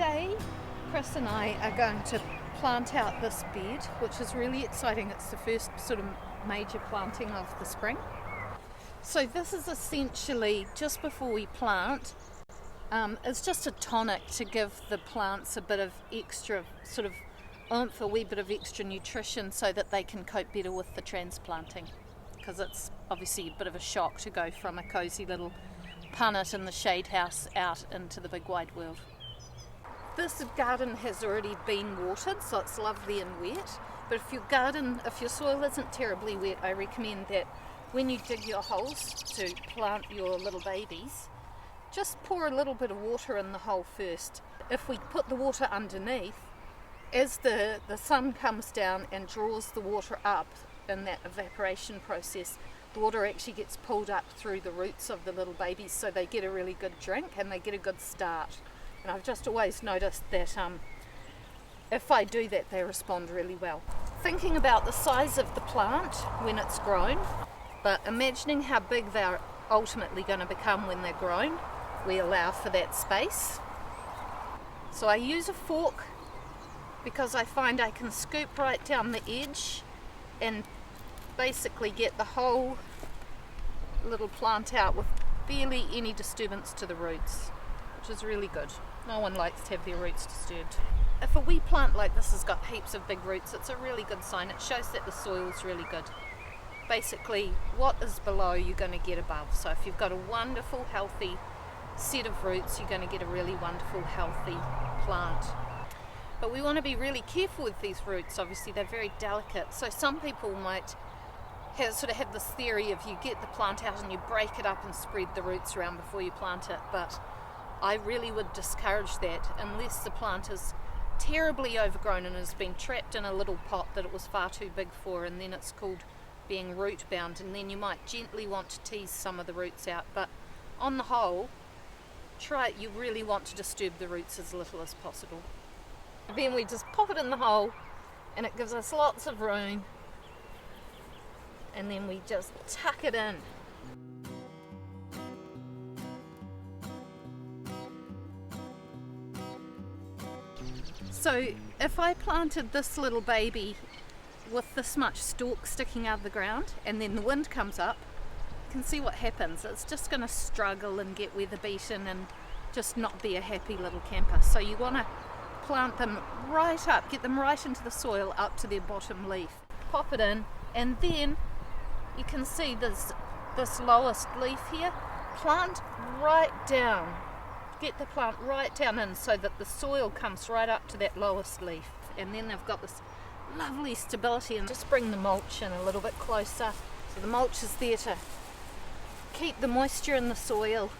today Chris and I are going to plant out this bed, which is really exciting. It's the first sort of major planting of the spring. So this is essentially, just before we plant, it's just a tonic to give the plants a bit of extra sort of oomph, a wee bit of extra nutrition so that they can cope better with the transplanting, because it's obviously a bit of a shock to go from a cosy little punnet in the shade house out into the big wide world. This garden has already been watered, so it's lovely and wet, but if your soil isn't terribly wet, I recommend that when you dig your holes to plant your little babies, just pour a little bit of water in the hole first. If we put the water underneath, as the sun comes down and draws the water up in that evaporation process, the water actually gets pulled up through the roots of the little babies, so they get a really good drink and they get a good start. And I've just always noticed that if I do that, they respond really well. Thinking about the size of the plant when it's grown, but imagining how big they're ultimately going to become when they're grown, we allow for that space. So I use a fork because I find I can scoop right down the edge and basically get the whole little plant out with barely any disturbance to the roots, which is really good. No one likes to have their roots disturbed. If a wee plant like this has got heaps of big roots, it's a really good sign. It shows that the soil's really good. Basically, what is below, you're going to get above. So if you've got a wonderful, healthy set of roots, you're going to get a really wonderful, healthy plant. But we want to be really careful with these roots. Obviously, they're very delicate. So some people might have this theory of you get the plant out and you break it up and spread the roots around before you plant it. But I really would discourage that unless the plant is terribly overgrown and has been trapped in a little pot that it was far too big for, and then it's called being root bound, and then you might gently want to tease some of the roots out. But on the whole, you really want to disturb the roots as little as possible. Then we just pop it in the hole and it gives us lots of room, and then we just tuck it in. So if I planted this little baby with this much stalk sticking out of the ground and then the wind comes up, you can see what happens. It's just going to struggle and get weather beaten and just not be a happy little camper. So you want to plant them right up, get them right into the soil up to their bottom leaf. Pop it in, and then you can see this lowest leaf here. Plant right down. Get the plant right down in so that the soil comes right up to that lowest leaf, and then they've got this lovely stability. And just bring the mulch in a little bit closer. So the mulch is there to keep the moisture in the soil